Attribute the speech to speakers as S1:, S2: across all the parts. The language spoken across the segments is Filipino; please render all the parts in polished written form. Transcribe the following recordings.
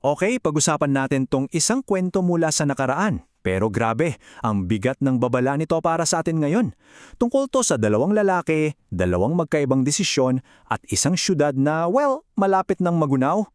S1: Okay, pag-usapan natin tong isang kwento mula sa nakaraan. Pero grabe, ang bigat ng babala nito para sa atin ngayon. Tungkol to sa dalawang lalaki, dalawang magkaibang desisyon, at isang syudad na, well, malapit ng magunaw.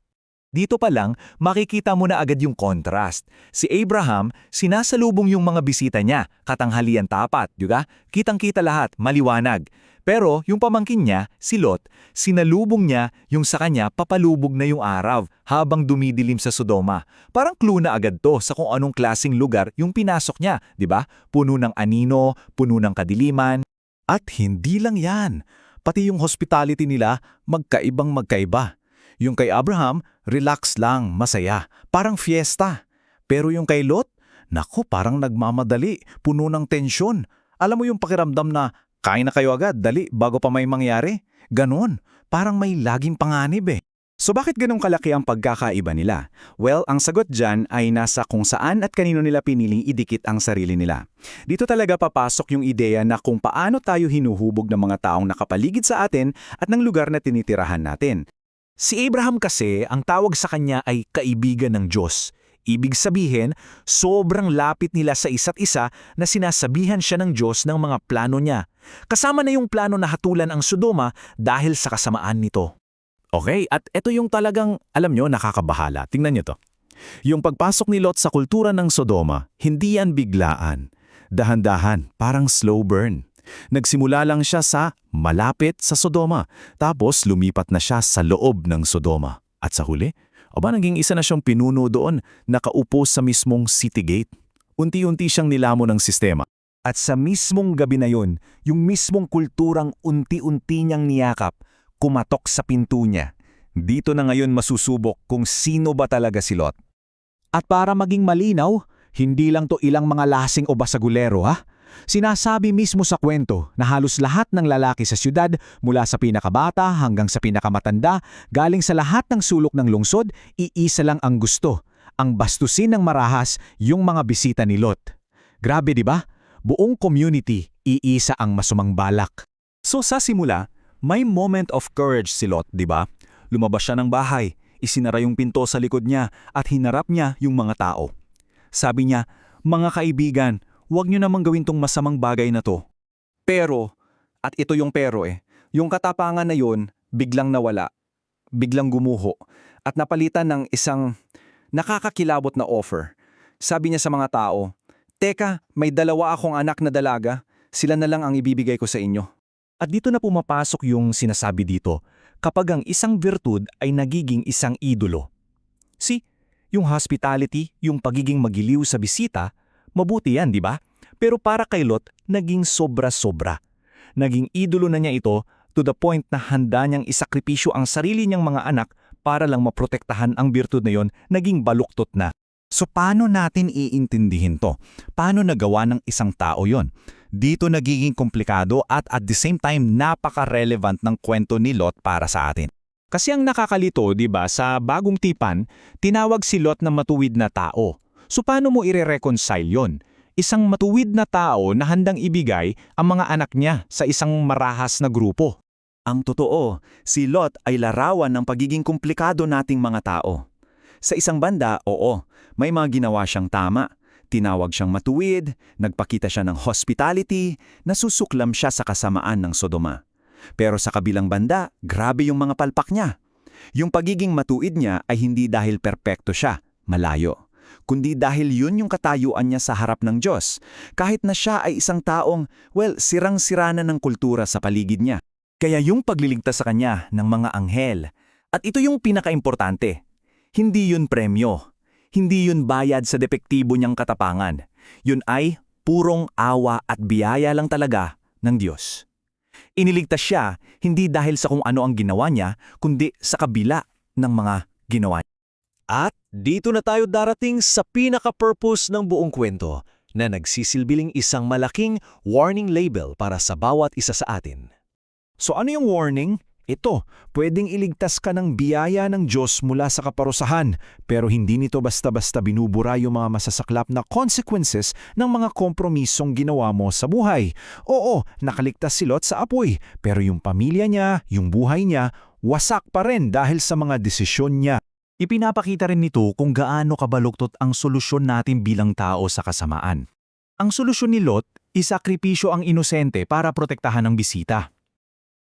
S2: Dito pa lang, makikita mo na agad yung contrast. Si Abraham, sinasalubong yung mga bisita niya, katanghalian tapat, di ba? Kitang-kita lahat, maliwanag. Pero yung pamangkin niya, si Lot, sinalubong niya yung sa kanya papalubog na yung araw habang dumidilim sa Sodoma. Parang clue na agad to sa kung anong klaseng lugar yung pinasok niya, di ba? Puno ng anino, puno ng kadiliman.
S3: At hindi lang yan, pati yung hospitality nila magkaibang magkaiba. Yung kay Abraham, relax lang, masaya, parang fiesta. Pero yung kay Lot, naku parang nagmamadali, puno ng tensyon. Alam mo yung pakiramdam na, kain na kayo agad, dali, bago pa may mangyari? Ganon, parang may laging panganib eh.
S1: So bakit ganun kalaki ang pagkakaiba nila? Well, ang sagot dyan ay nasa kung saan at kanino nila piniling idikit ang sarili nila. Dito talaga papasok yung ideya na kung paano tayo hinuhubog ng mga taong nakapaligid sa atin at ng lugar na tinitirahan natin.
S2: Si Abraham kasi, ang tawag sa kanya ay kaibigan ng Diyos. Ibig sabihin, sobrang lapit nila sa isa't isa na sinasabihan siya ng Diyos ng mga plano niya. Kasama na yung plano na hatulan ang Sodoma dahil sa kasamaan nito.
S3: Okay, at ito yung talagang, alam nyo, nakakabahala. Tingnan nyo to. Yung pagpasok ni Lot sa kultura ng Sodoma, hindi yan biglaan. Dahan-dahan, parang slow burn. Nagsimula lang siya sa malapit sa Sodoma, tapos lumipat na siya sa loob ng Sodoma. At sa huli, naging isa na siyang pinuno doon, nakaupo sa mismong city gate. Unti-unti siyang nilamo ng sistema.
S2: At sa mismong gabi na yon, yung mismong kulturang unti-unti niyang niyakap, kumatok sa pinto niya. Dito na ngayon masusubok kung sino ba talaga si Lot.
S4: At para maging malinaw, hindi lang to ilang mga lasing o basagulero ha. Sinasabi mismo sa kwento na halos lahat ng lalaki sa syudad, mula sa pinakabata hanggang sa pinakamatanda, galing sa lahat ng sulok ng lungsod, iisa lang ang gusto, ang bastusin ng marahas yung mga bisita ni Lot. Grabe di ba? Buong community, iisa ang masumang balak.
S1: So sa simula, may moment of courage si Lot, di ba? Lumabas siya ng bahay, isinara yung pinto sa likod niya at hinarap niya yung mga tao. Sabi niya, mga kaibigan, huwag niyo namang gawin tong masamang bagay na to. Pero, at ito yung pero yung katapangan na yun, biglang nawala, biglang gumuho, at napalitan ng isang nakakakilabot na offer. Sabi niya sa mga tao, teka, may dalawa akong anak na dalaga, sila na lang ang ibibigay ko sa inyo.
S2: At dito na pumapasok yung sinasabi dito, kapag ang isang virtud ay nagiging isang idolo. Yung hospitality, yung pagiging magiliw sa bisita, mabuti yan, di ba? Pero para kay Lot, naging sobra-sobra. Naging idolo na niya ito to the point na handa niyang isakripisyo ang sarili niyang mga anak para lang maprotektahan ang birtud na yon, naging baluktot na.
S3: So paano natin iintindihin to? Paano nagawa ng isang tao yon? Dito nagiging komplikado at the same time napaka-relevant ng kwento ni Lot para sa atin.
S4: Kasi ang nakakalito, di ba, sa bagong tipan, tinawag si Lot na matuwid na tao. So paano mo ire-reconcile yon? Isang matuwid na tao na handang ibigay ang mga anak niya sa isang marahas na grupo.
S1: Ang totoo, si Lot ay larawan ng pagiging komplikado nating mga tao. Sa isang banda, oo, may mga ginawa siyang tama. Tinawag siyang matuwid, nagpakita siya ng hospitality, nasusuklam siya sa kasamaan ng Sodoma. Pero sa kabilang banda, grabe yung mga palpak niya. Yung pagiging matuwid niya ay hindi dahil perpekto siya, malayo, kundi dahil yun yung katayuan niya sa harap ng Diyos, kahit na siya ay isang taong, sirang-sira na ng kultura sa paligid niya.
S2: Kaya yung pagliligtas sa kanya ng mga anghel, at ito yung pinakaimportante, hindi yun premyo, hindi yun bayad sa depektibo niyang katapangan, yun ay purong awa at biyaya lang talaga ng Diyos. Iniligtas siya hindi dahil sa kung ano ang ginawa niya, kundi sa kabila ng mga ginawa niya.
S5: At dito na tayo darating sa pinaka-purpose ng buong kwento na nagsisilbiling isang malaking warning label para sa bawat isa sa atin.
S4: So ano yung warning? Ito, pwedeng iligtas ka ng biyaya ng Diyos mula sa kaparusahan, pero hindi nito basta-basta binubura yung mga masasaklap na consequences ng mga kompromisong ginawa mo sa buhay. Oo, nakaligtas si Lot sa apoy, pero yung pamilya niya, yung buhay niya, wasak pa rin dahil sa mga desisyon niya.
S3: Ipinapakita rin nito kung gaano kabaluktot ang solusyon natin bilang tao sa kasamaan. Ang solusyon ni Lot, isakripisyo ang inosente para protektahan ang bisita.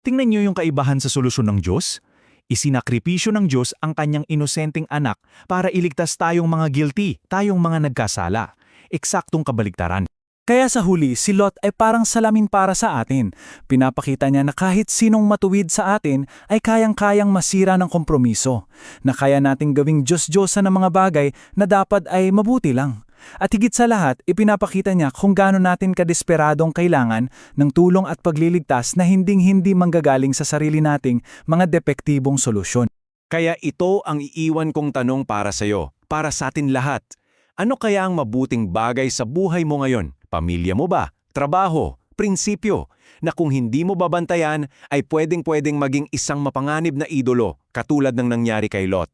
S3: Tingnan niyo yung kaibahan sa solusyon ng Diyos. Isinakripisyo ng Diyos ang kanyang inosenteng anak para iligtas tayong mga guilty, tayong mga nagkasala. Eksaktong kabaliktaran. Kaya sa huli, si Lot ay parang salamin para sa atin. Pinapakita niya na kahit sinong matuwid sa atin ay kayang-kayang masira ng kompromiso, na kaya nating gawing Diyos-Diyosan ng mga bagay na dapat ay mabuti lang. At higit sa lahat, ipinapakita niya kung gaano natin kadesperadong kailangan ng tulong at pagliligtas na hinding-hindi manggagaling sa sarili nating mga depektibong solusyon.
S1: Kaya ito ang iiwan kong tanong para sa'yo, para sa atin lahat. Ano kaya ang mabuting bagay sa buhay mo ngayon? Pamilya mo ba? Trabaho? Prinsipyo? Na kung hindi mo babantayan ay pwedeng maging isang mapanganib na idolo katulad ng nangyari kay Lot.